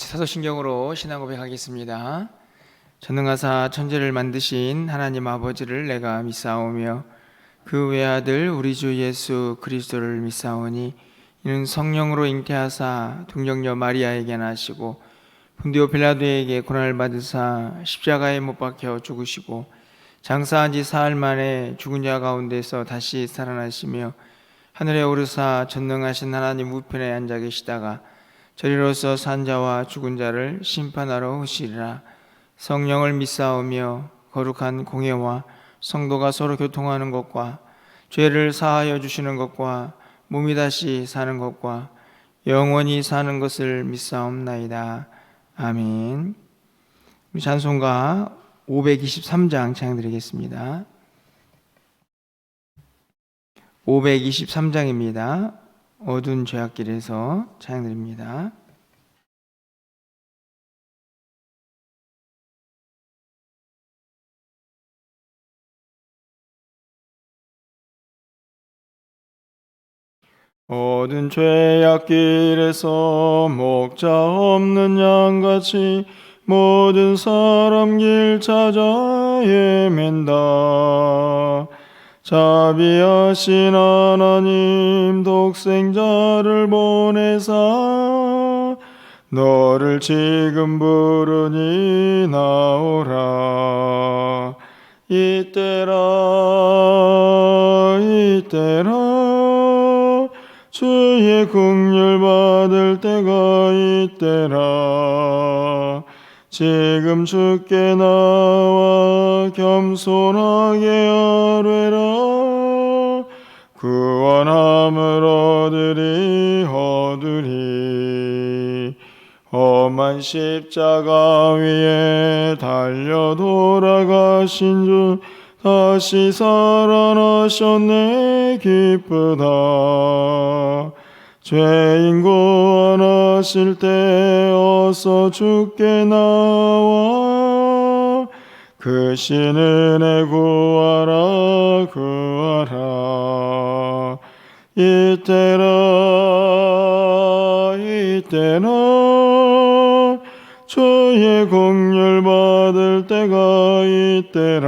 같이 사도신경으로 신앙 고백하겠습니다. 전능하사 천지를 만드신 하나님 아버지를 내가 믿사오며 그 외아들 우리 주 예수 그리스도를 믿사오니 이는 성령으로 잉태하사 동정녀 마리아에게 나시고 본디오 빌라도에게 고난을 받으사 십자가에 못 박혀 죽으시고 장사한 지 사흘 만에 죽은 자 가운데서 다시 살아나시며 하늘에 오르사 전능하신 하나님 우편에 앉아 계시다가 저리로서 산 자와 죽은 자를 심판하러 오시리라. 성령을 믿사오며 거룩한 공예와 성도가 서로 교통하는 것과 죄를 사하여 주시는 것과 몸이 다시 사는 것과 영원히 사는 것을 믿사옵나이다. 아멘. 우리 찬송가 523장 찬양드리겠습니다. 523장입니다. 어두운 죄악길에서 찬양드립니다. 어두운 죄악길에서 목자 없는 양같이 모든 사람 길 찾아 헤맨다. 자비하신 하나님 독생자를 보내사 너를 지금 부르니 나오라. 이때라 주의 긍휼 받을 때가 이때라. 지금 주께 나와 겸손하게 아뢰라. 구원함을 얻으리. 험한 십자가 위에 달려 돌아가신 주 다시 살아나셨네. 기쁘다. 죄인 구원하실 때 어서 주께 나와 그 신은혜 구하라. 이때라 주의 긍휼 받을 때가 이때라.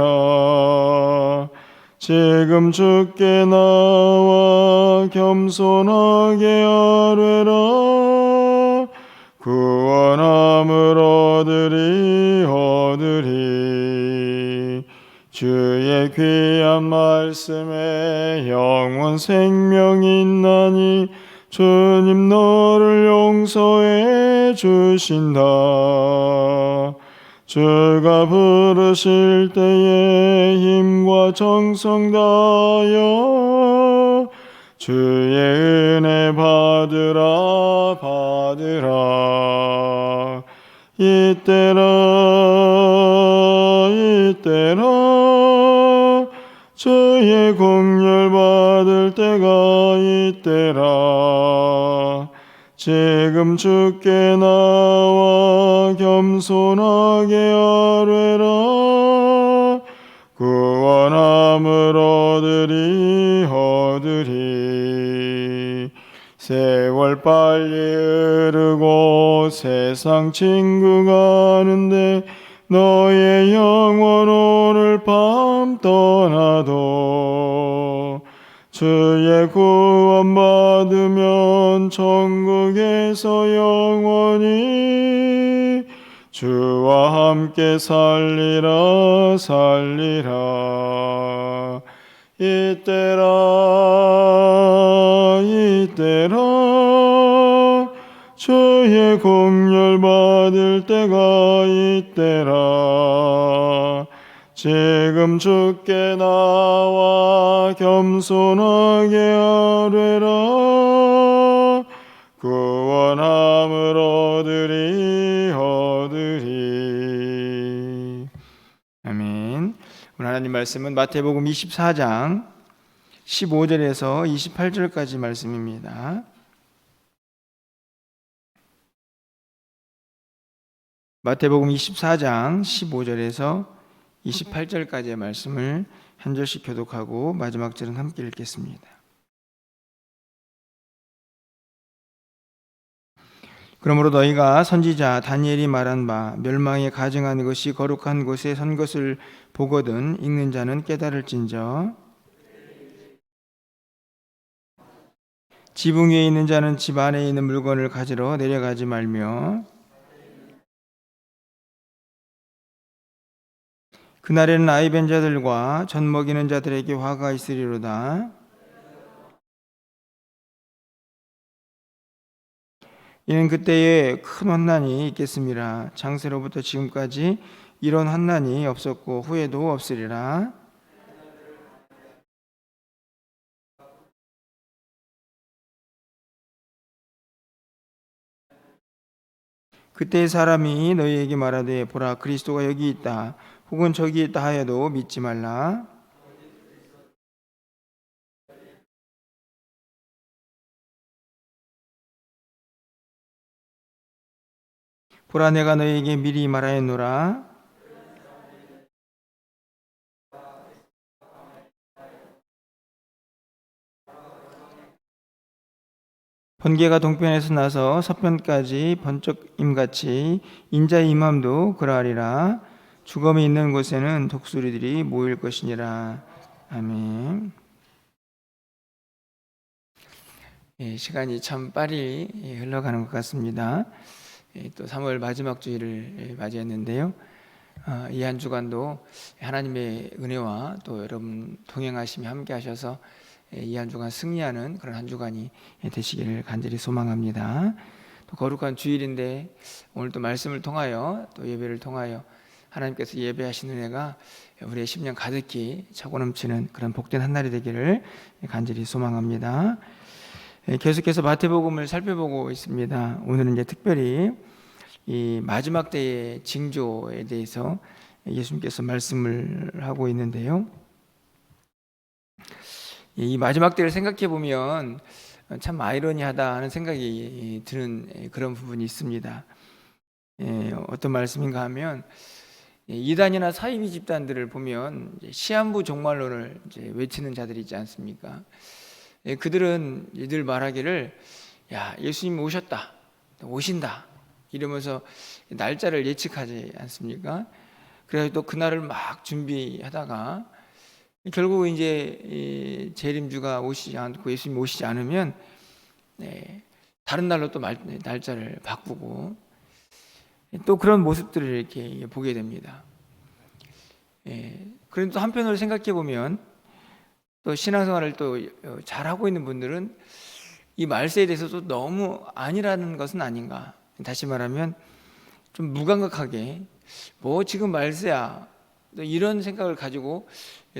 지금 주께 나와 겸손하게 아뢰라. 구원함을 얻으리. 주의 귀한 말씀에 영원 생명이 있나니 주님 너를 용서해 주신다. 주가 부르실 때에 힘과 정성 다하여 주의 은혜 받으라. 이때라 주의 긍휼 받을 때가 이때라. 지금 주께 나와 겸손하게 아뢰라. 구원함을 얻으리. 세월 빨리 흐르고 세상 친구 가는데 너의 영혼 오늘 밤 떠나도 주의 구원 받으면 천국에서 영원히 주와 함께 살리라. 이때라 주의 긍휼 받을 때가 이때라. 지금 주께 나와 겸손하게 아뢰라. 구원함을 얻으리. 아멘. 오늘 하나님 말씀은 마태복음 24장 15절에서 28절까지 말씀입니다. 마태복음 24장 15절에서 28절까지의 말씀을 한 절씩 교독하고 마지막 절은 함께 읽겠습니다. 그러므로 너희가 선지자 다니엘이 말한 바 멸망에 가증한 것이 거룩한 곳에 선 것을 보거든 읽는 자는 깨달을진저. 지붕 위에 있는 자는 집 안에 있는 물건을 가지러 내려가지 말며 그날에는 아이 벤 자들과 젖 먹이는 자들에게 화가 있으리로다. 이는 그때에 큰 환난이 있겠습니다. 창세로부터 지금까지 이런 환난이 없었고 후에도 없으리라. 그때 사람이 너희에게 말하되 보라 그리스도가 여기 있다 혹은 저기 있다 하여도 믿지 말라. 보라 내가 너희에게 미리 말하였노라. 번개가 동편에서 나서 서편까지 번쩍임같이 인자의 임함도 그러하리라. 죽음이 있는 곳에는 독수리들이 모일 것이니라. 아멘. 시간이 참 빨리 흘러가는 것 같습니다. 또 3월 마지막 주일을 맞이했는데요. 이 한 주간도 하나님의 은혜와 또 여러분 동행하심이 함께 하셔서 이 한 주간 승리하는 그런 한 주간이 되시기를 간절히 소망합니다. 또 거룩한 주일인데 오늘 또 말씀을 통하여 또 예배를 통하여 하나님께서 예배하신 은혜가 우리의 심령 가득히 차고 넘치는 그런 복된 한 날이 되기를 간절히 소망합니다. 계속해서 마태복음을 살펴보고 있습니다. 오늘은 이제 특별히 이 마지막 때의 징조에 대해서 예수님께서 말씀을 하고 있는데요. 이 마지막 때를 생각해 보면 참 아이러니하다 하는 생각이 드는 그런 부분이 있습니다. 어떤 말씀인가 하면 이단이나 사이비 집단들을 보면 시한부 종말론을 이제 외치는 자들이 있지 않습니까? 그들은 늘 말하기를 야 예수님이 오셨다, 오신다 이러면서 날짜를 예측하지 않습니까? 그래서 또 그날을 막 준비하다가 결국 이제 재림주가 오시지 않고 예수님이 오시지 않으면 다른 날로 또 날짜를 바꾸고 또 그런 모습들을 이렇게 보게 됩니다. 그런데 또 한편으로 생각해 보면 또 신앙생활을 또 잘하고 있는 분들은 이 말세에 대해서도 너무 아니라는 것은 아닌가. 다시 말하면 좀 무감각하게 뭐 지금 말세야 또 이런 생각을 가지고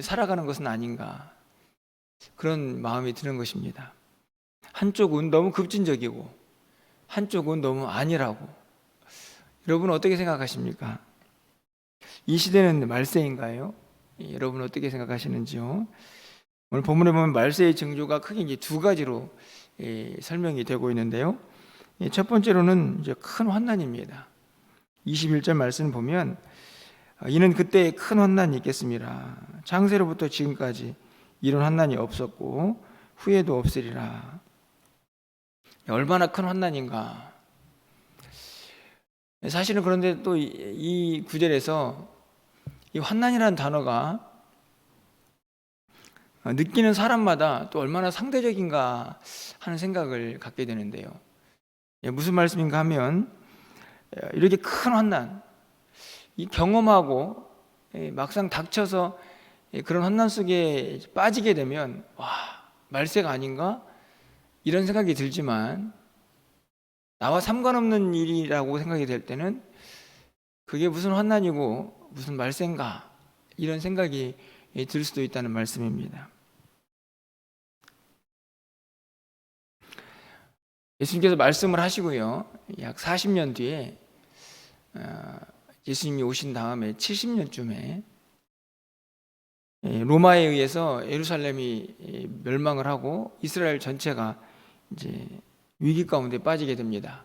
살아가는 것은 아닌가. 그런 마음이 드는 것입니다. 한쪽은 너무 급진적이고 한쪽은 너무 아니라고. 여러분 어떻게 생각하십니까? 이 시대는 말세인가요? 여러분 어떻게 생각하시는지요? 오늘 본문에 보면 말세의 징조가 크게 이제 두 가지로 설명이 되고 있는데요. 첫 번째로는 이제 큰 환난입니다. 21절 말씀 보면 이는 그때 큰 환난이 있겠습니다. 창세로부터 지금까지 이런 환난이 없었고 후에도 없으리라. 얼마나 큰 환난인가. 사실은 그런데 또 이 구절에서 이 환난이라는 단어가 느끼는 사람마다 또 얼마나 상대적인가 하는 생각을 갖게 되는데요. 무슨 말씀인가 하면 이렇게 큰 환난, 이 경험하고 막상 닥쳐서 그런 환난 속에 빠지게 되면 와 말세가 아닌가 이런 생각이 들지만 나와 상관없는 일이라고 생각이 될 때는 그게 무슨 환난이고 무슨 말세인가 이런 생각이 들 수도 있다는 말씀입니다. 예수님께서 말씀을 하시고요. 약 40년 뒤에 예수님이 오신 다음에 70년쯤에 로마에 의해서 예루살렘이 멸망을 하고 이스라엘 전체가 이제 위기 가운데 빠지게 됩니다.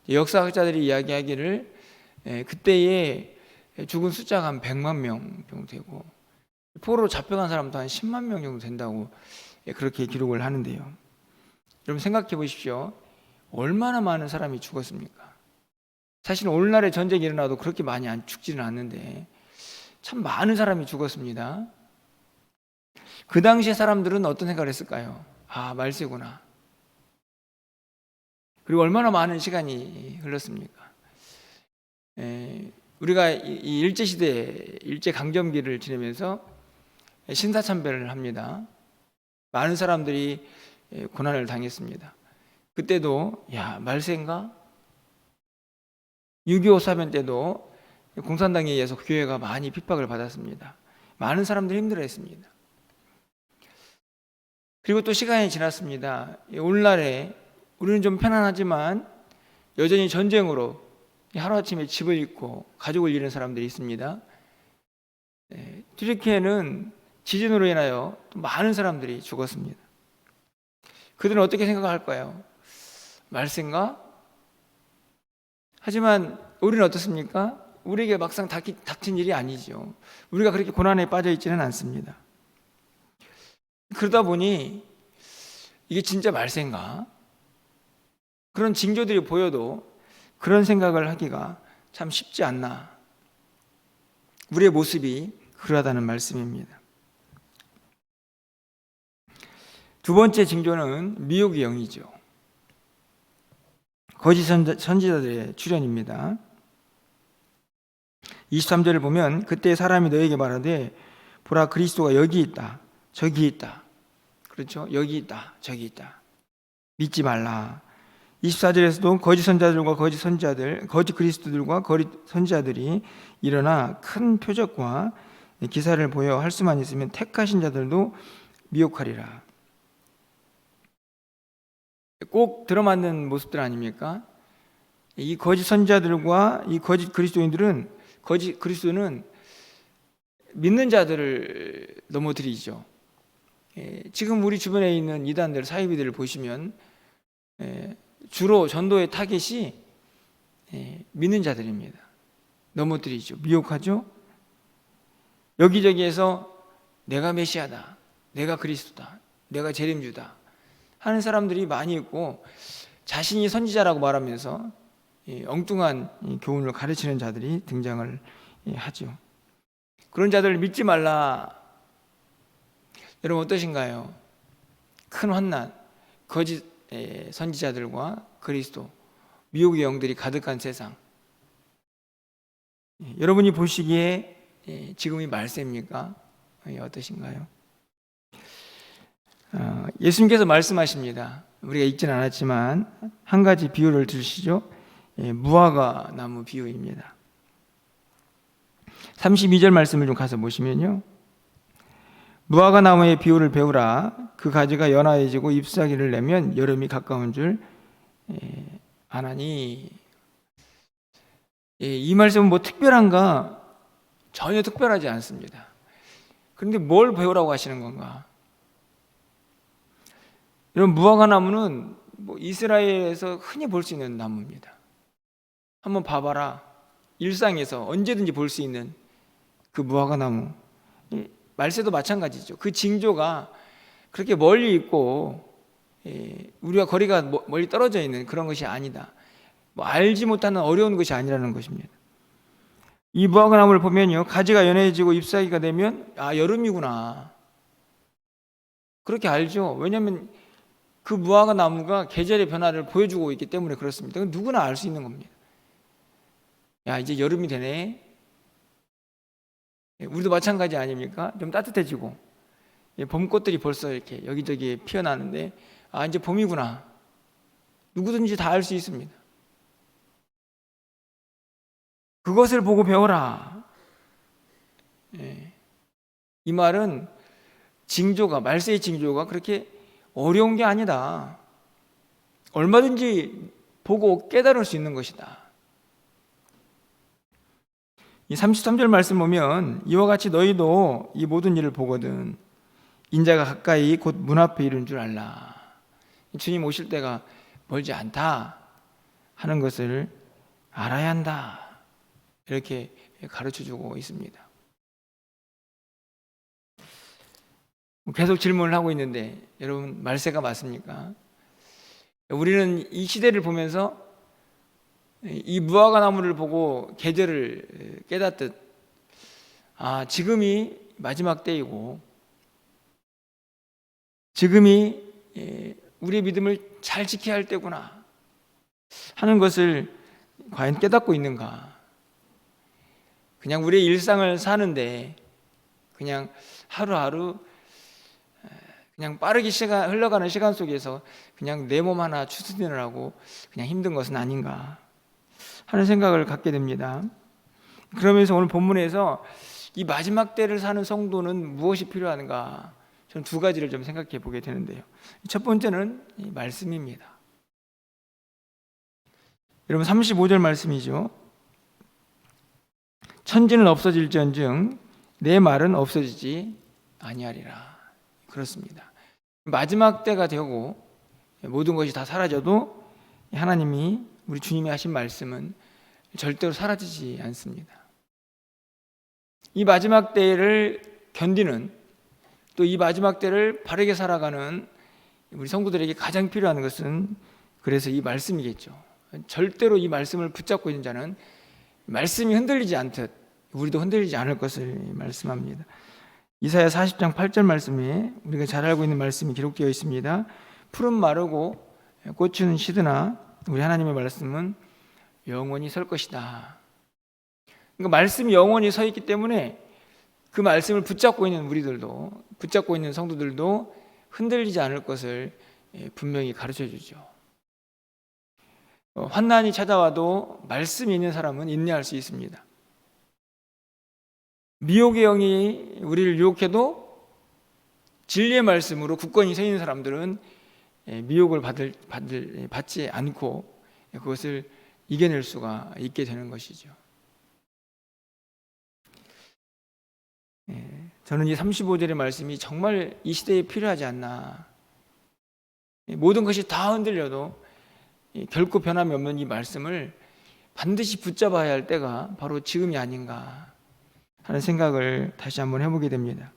역사학자들이 이야기하기를 그때에 죽은 숫자가 한 100만 명 정도 되고 포로로 잡혀간 사람도 한 10만 명 정도 된다고 그렇게 기록을 하는데요. 여러분 생각해 보십시오. 얼마나 많은 사람이 죽었습니까? 사실 오늘날의 전쟁이 일어나도 그렇게 많이 안 죽지는 않는데 참 많은 사람이 죽었습니다. 그 당시에 사람들은 어떤 생각을 했을까요? 아, 말세구나. 그리고 얼마나 많은 시간이 흘렀습니까? 우리가 이 일제시대, 일제강점기를 지내면서 신사참배를 합니다. 많은 사람들이 고난을 당했습니다. 그때도 말세인가? 6.25 사변 때도 공산당에 의해서 교회가 많이 핍박을 받았습니다. 많은 사람들이 힘들어했습니다. 그리고 또 시간이 지났습니다. 오늘날에 우리는 좀 편안하지만 여전히 전쟁으로 하루아침에 집을 잃고 가족을 잃은 사람들이 있습니다. 튀르키예는 지진으로 인하여 또 많은 사람들이 죽었습니다. 그들은 어떻게 생각할까요? 말세인가? 하지만 우리는 어떻습니까? 우리에게 막상 닥친 일이 아니죠. 우리가 그렇게 고난에 빠져 있지는 않습니다. 그러다 보니 이게 진짜 말세인가? 그런 징조들이 보여도 그런 생각을 하기가 참 쉽지 않나. 우리의 모습이 그러하다는 말씀입니다. 두 번째 징조는 미혹의 영이죠. 거짓 선지자들의 출현입니다. 23절을 보면 그때 사람이 너에게 말하되 보라 그리스도가 여기 있다 저기 있다. 그렇죠? 여기 있다 저기 있다. 믿지 말라. 24절에서도 거짓 선자들과 거짓 선지자들, 거짓 그리스도들과 거짓 선지자들이 일어나 큰 표적과 기사를 보여 할 수만 있으면 택하신 자들도 미혹하리라. 꼭 들어맞는 모습들 아닙니까? 이 거짓 선지자들과 이 거짓 그리스도인들은, 거짓 그리스도는 믿는 자들을 넘어뜨리죠. 지금 우리 주변에 있는 이단들, 사이비들을 보시면 주로 전도의 타겟이 믿는 자들입니다. 넘어뜨리죠. 미혹하죠. 여기저기에서 내가 메시아다, 내가 그리스도다, 내가 재림주다 하는 사람들이 많이 있고, 자신이 선지자라고 말하면서 엉뚱한 교훈을 가르치는 자들이 등장을 하죠. 그런 자들을 믿지 말라. 여러분 어떠신가요? 큰 환난, 거짓 선지자들과 그리스도, 미혹의 영들이 가득한 세상. 여러분이 보시기에 지금이 말세입니까? 어떠신가요? 예수님께서 말씀하십니다. 우리가 읽지는 않았지만 한 가지 비유를 들으시죠. 무화과 나무 비유입니다. 32절 말씀을 좀 가서 보시면요, 무화과 나무의 비유를 배우라. 그 가지가 연하해지고 잎사귀를 내면 여름이 가까운 줄 아나니. 이 말씀은 뭐 특별한가? 전혀 특별하지 않습니다. 그런데 뭘 배우라고 하시는 건가? 이런 무화과 나무는 뭐 이스라엘에서 흔히 볼 수 있는 나무입니다. 한번 봐봐라. 일상에서 언제든지 볼 수 있는 그 무화과 나무. 말세도 마찬가지죠. 그 징조가 그렇게 멀리 있고 우리와 거리가 멀리 떨어져 있는 그런 것이 아니다. 뭐 알지 못하는 어려운 것이 아니라는 것입니다. 이 무화과 나무를 보면요, 가지가 연해지고 잎사귀가 되면 여름이구나, 그렇게 알죠. 왜냐하면 그 무화과 나무가 계절의 변화를 보여주고 있기 때문에 그렇습니다. 누구나 알 수 있는 겁니다. 이제 여름이 되네. 우리도 마찬가지 아닙니까? 좀 따뜻해지고 봄꽃들이 벌써 이렇게 여기저기 피어나는데 이제 봄이구나. 누구든지 다 알 수 있습니다. 그것을 보고 배워라. 이 말은 징조가, 말세의 징조가 그렇게 어려운 게 아니다. 얼마든지 보고 깨달을 수 있는 것이다. 이 33절 말씀 보면 이와 같이 너희도 이 모든 일을 보거든 인자가 가까이 곧 문 앞에 이른 줄 알라. 주님 오실 때가 멀지 않다 하는 것을 알아야 한다. 이렇게 가르쳐주고 있습니다. 계속 질문을 하고 있는데 여러분, 말세가 맞습니까? 우리는 이 시대를 보면서 이 무화과 나무를 보고 계절을 깨닫듯, 지금이 마지막 때이고 지금이 우리의 믿음을 잘 지켜야 할 때구나 하는 것을 과연 깨닫고 있는가? 그냥 우리의 일상을 사는데 그냥 하루하루 그냥 빠르게 흘러가는 시간 속에서 그냥 내 몸 하나 추스리느라고 그냥 힘든 것은 아닌가 하는 생각을 갖게 됩니다. 그러면서 오늘 본문에서 이 마지막 때를 사는 성도는 무엇이 필요한가? 저는 두 가지를 좀 생각해 보게 되는데요. 첫 번째는 이 말씀입니다. 여러분 35절 말씀이죠. 천지는 없어질지언정 내 말은 없어지지 아니하리라. 그렇습니다. 마지막 때가 되고 모든 것이 다 사라져도 하나님이 우리 주님이 하신 말씀은 절대로 사라지지 않습니다. 이 마지막 때를 견디는, 또 이 마지막 때를 바르게 살아가는 우리 성도들에게 가장 필요한 것은 그래서 이 말씀이겠죠. 절대로 이 말씀을 붙잡고 있는 자는 말씀이 흔들리지 않듯 우리도 흔들리지 않을 것을 말씀합니다. 이사야 40장 8절 말씀에 우리가 잘 알고 있는 말씀이 기록되어 있습니다. 풀은 마르고 꽃은 시드나 우리 하나님의 말씀은 영원히 설 것이다. 그러니까 말씀이 영원히 서 있기 때문에 그 말씀을 붙잡고 있는 우리들도, 붙잡고 있는 성도들도 흔들리지 않을 것을 분명히 가르쳐 주죠. 환난이 찾아와도 말씀이 있는 사람은 인내할 수 있습니다. 미혹의 영이 우리를 유혹해도 진리의 말씀으로 굳건히 서 있는 사람들은 미혹을 받지 않고 그것을 이겨낼 수가 있게 되는 것이죠. 저는 이 35절의 말씀이 정말 이 시대에 필요하지 않나. 모든 것이 다 흔들려도 결코 변함이 없는 이 말씀을 반드시 붙잡아야 할 때가 바로 지금이 아닌가 하는 생각을 다시 한번 해보게 됩니다.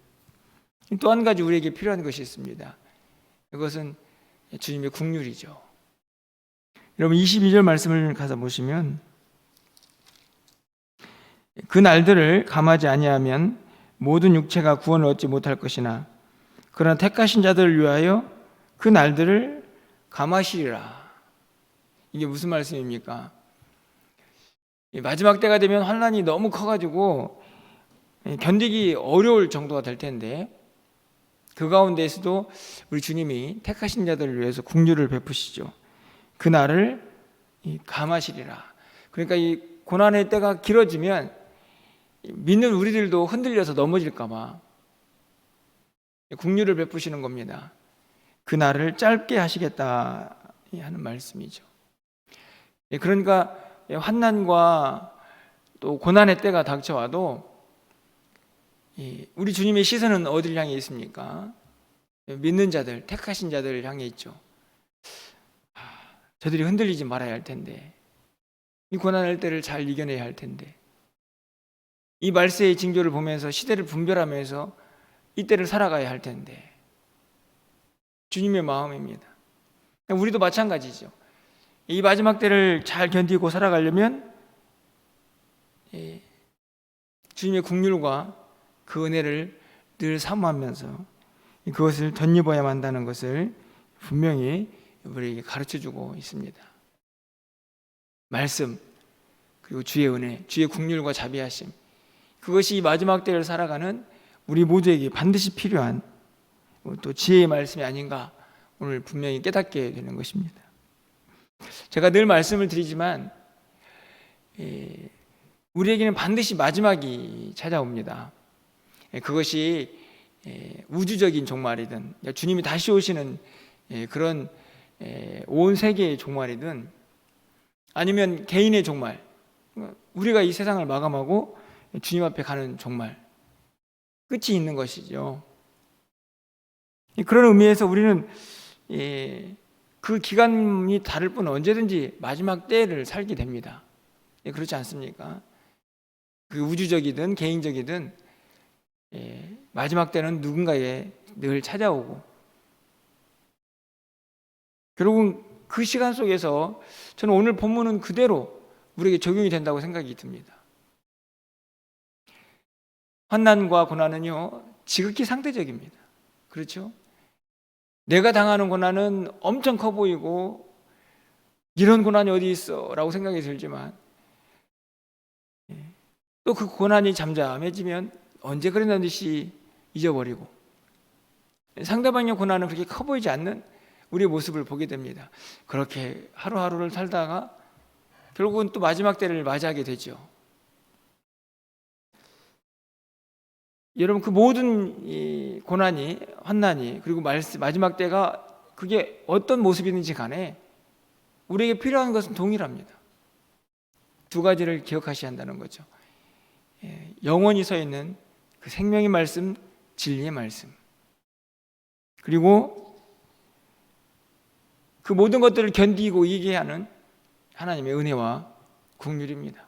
또 한 가지 우리에게 필요한 것이 있습니다. 그것은 주님의 긍휼이죠. 여러분 22절 말씀을 가서 보시면 그 날들을 감하지 아니하면 모든 육체가 구원을 얻지 못할 것이나 그러나 택하신 자들을 위하여 그 날들을 감하시리라. 이게 무슨 말씀입니까? 마지막 때가 되면 환난이 너무 커가지고 견디기 어려울 정도가 될 텐데 그 가운데에서도 우리 주님이 택하신 자들을 위해서 긍휼을 베푸시죠. 그 날을 감하시리라. 그러니까 이 고난의 때가 길어지면 믿는 우리들도 흔들려서 넘어질까 봐 긍휼을 베푸시는 겁니다. 그 날을 짧게 하시겠다 하는 말씀이죠. 그러니까 환난과 또 고난의 때가 닥쳐와도 우리 주님의 시선은 어디를 향해 있습니까? 믿는 자들, 택하신 자들을 향해 있죠. 저들이 흔들리지 말아야 할 텐데, 이 고난의 때를 잘 이겨내야 할 텐데, 이 말세의 징조를 보면서 시대를 분별하면서 이 때를 살아가야 할 텐데, 주님의 마음입니다. 우리도 마찬가지죠. 이 마지막 때를 잘 견디고 살아가려면 주님의 긍휼과 그 은혜를 늘 사모하면서 그것을 덧입어야만 한다는 것을 분명히 우리에게 가르쳐주고 있습니다. 말씀, 그리고 주의 은혜, 주의 긍휼과 자비하심, 그것이 이 마지막 때를 살아가는 우리 모두에게 반드시 필요한 또 지혜의 말씀이 아닌가 오늘 분명히 깨닫게 되는 것입니다. 제가 늘 말씀을 드리지만 우리에게는 반드시 마지막이 찾아옵니다. 그것이 우주적인 종말이든 주님이 다시 오시는 그런 온 세계의 종말이든 아니면 개인의 종말, 우리가 이 세상을 마감하고 주님 앞에 가는 종말, 끝이 있는 것이죠. 그런 의미에서 우리는 그 기간이 다를 뿐 언제든지 마지막 때를 살게 됩니다. 그렇지 않습니까? 그 우주적이든 개인적이든 마지막 때는 누군가에 늘 찾아오고 결국은 그 시간 속에서 저는 오늘 본문은 그대로 우리에게 적용이 된다고 생각이 듭니다. 환난과 고난은요, 지극히 상대적입니다. 그렇죠? 내가 당하는 고난은 엄청 커 보이고 이런 고난이 어디 있어? 라고 생각이 들지만 또 그 고난이 잠잠해지면 언제 그랬는 듯이 잊어버리고 상대방의 고난은 그렇게 커 보이지 않는 우리의 모습을 보게 됩니다. 그렇게 하루하루를 살다가 결국은 또 마지막 때를 맞이하게 되죠. 여러분, 그 모든 이 고난이, 환난이, 그리고 마지막 때가 그게 어떤 모습이든지 간에 우리에게 필요한 것은 동일합니다. 두 가지를 기억하셔야 한다는 거죠. 영원히 서 있는 그 생명의 말씀, 진리의 말씀, 그리고 그 모든 것들을 견디고 이기게 하는 하나님의 은혜와 긍휼입니다.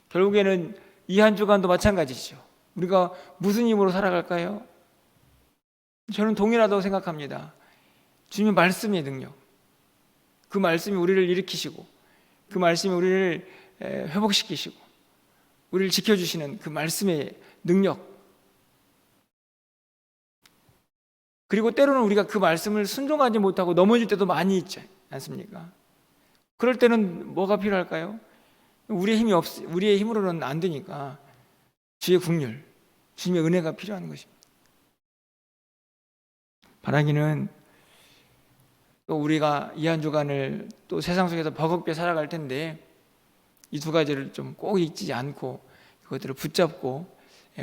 결국에는 이 한 주간도 마찬가지죠. 우리가 무슨 힘으로 살아갈까요? 저는 동일하다고 생각합니다. 주님의 말씀의 능력, 그 말씀이 우리를 일으키시고 그 말씀이 우리를 회복시키시고 우리를 지켜주시는 그 말씀의 능력, 그리고 때로는 우리가 그 말씀을 순종하지 못하고 넘어질 때도 많이 있지 않습니까? 그럴 때는 뭐가 필요할까요? 우리의 힘으로는 안 되니까 주의 긍휼, 주님의 은혜가 필요한 것입니다. 바라기는 또 우리가 이 한 주간을 또 세상 속에서 버겁게 살아갈 텐데 이 두 가지를 좀 꼭 잊지 않고 그것들을 붙잡고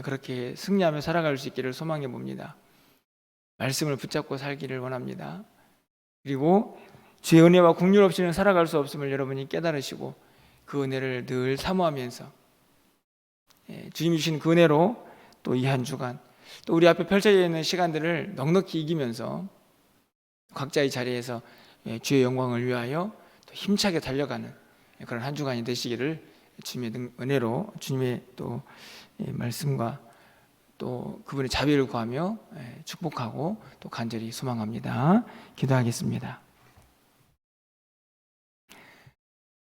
그렇게 승리하며 살아갈 수 있기를 소망해 봅니다. 말씀을 붙잡고 살기를 원합니다. 그리고 주의 은혜와 긍휼 없이는 살아갈 수 없음을 여러분이 깨달으시고 그 은혜를 늘 사모하면서 주님이 주신 그 은혜로 또 이 한 주간 또 우리 앞에 펼쳐져 있는 시간들을 넉넉히 이기면서 각자의 자리에서 주의 영광을 위하여 또 힘차게 달려가는 그런 한 주간이 되시기를 주님의 은혜로 주님의 또 말씀과 또 그분의 자비를 구하며 축복하고 또 간절히 소망합니다. 기도하겠습니다.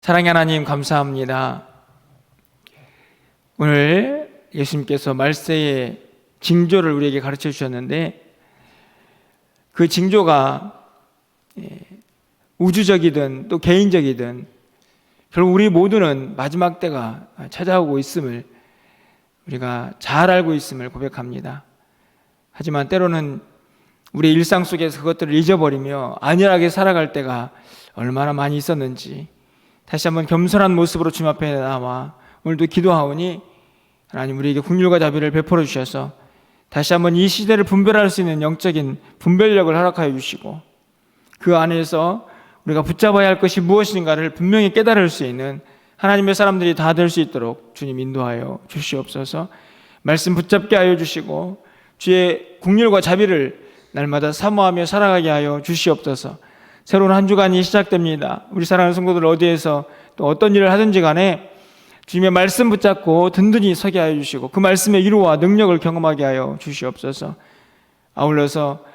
사랑의 하나님, 감사합니다. 오늘 예수님께서 말세의 징조를 우리에게 가르쳐 주셨는데 그 징조가 우주적이든 또 개인적이든 결국 우리 모두는 마지막 때가 찾아오고 있음을 우리가 잘 알고 있음을 고백합니다. 하지만 때로는 우리 일상 속에서 그것들을 잊어버리며 안일하게 살아갈 때가 얼마나 많이 있었는지 다시 한번 겸손한 모습으로 주님 앞에 나와 오늘도 기도하오니 하나님 우리에게 긍휼과 자비를 베풀어 주셔서 다시 한번 이 시대를 분별할 수 있는 영적인 분별력을 허락하여 주시고 그 안에서 우리가 붙잡아야 할 것이 무엇인가를 분명히 깨달을 수 있는 하나님의 사람들이 다 될 수 있도록 주님 인도하여 주시옵소서. 말씀 붙잡게 하여 주시고 주의 긍휼과 자비를 날마다 사모하며 살아가게 하여 주시옵소서. 새로운 한 주간이 시작됩니다. 우리 사랑하는 성도들 어디에서 또 어떤 일을 하든지 간에 주님의 말씀 붙잡고 든든히 서게 하여 주시고 그 말씀의 위로와 능력을 경험하게 하여 주시옵소서. 아울러서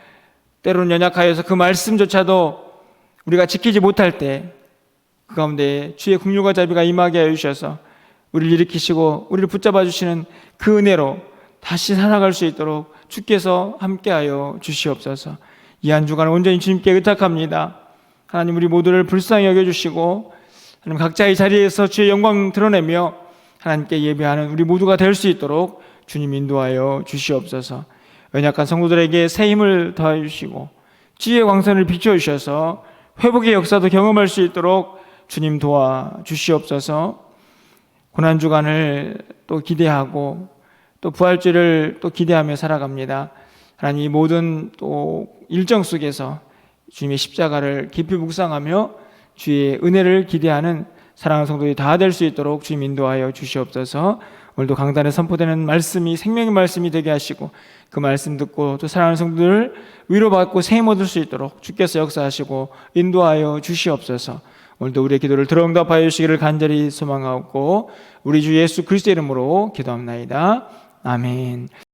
때로는 연약하여서 그 말씀조차도 우리가 지키지 못할 때 그 가운데 주의 긍휼과 자비가 임하게 하여 주셔서 우리를 일으키시고 우리를 붙잡아 주시는 그 은혜로 다시 살아갈 수 있도록 주께서 함께하여 주시옵소서. 이 한 주간 온전히 주님께 의탁합니다. 하나님 우리 모두를 불쌍히 여겨주시고 하나님 각자의 자리에서 주의 영광 드러내며 하나님께 예배하는 우리 모두가 될 수 있도록 주님 인도하여 주시옵소서. 연약한 성도들에게 새 힘을 더해 주시고 지혜의 광선을 비춰 주셔서 회복의 역사도 경험할 수 있도록 주님 도와 주시옵소서. 고난주간을 또 기대하고 또 부활주를 또 기대하며 살아갑니다. 하나님 이 모든 또 일정 속에서 주님의 십자가를 깊이 묵상하며 주의 은혜를 기대하는 사랑하는 성도들이 다 될 수 있도록 주님 인도하여 주시옵소서. 오늘도 강단에 선포되는 말씀이 생명의 말씀이 되게 하시고 그 말씀 듣고 또 사랑하는 성도들 위로받고 새 힘 얻을 수 있도록 주께서 역사하시고 인도하여 주시옵소서. 오늘도 우리의 기도를 들어응답하여 주시기를 간절히 소망하고 우리 주 예수 그리스도의 이름으로 기도합나이다. 아멘.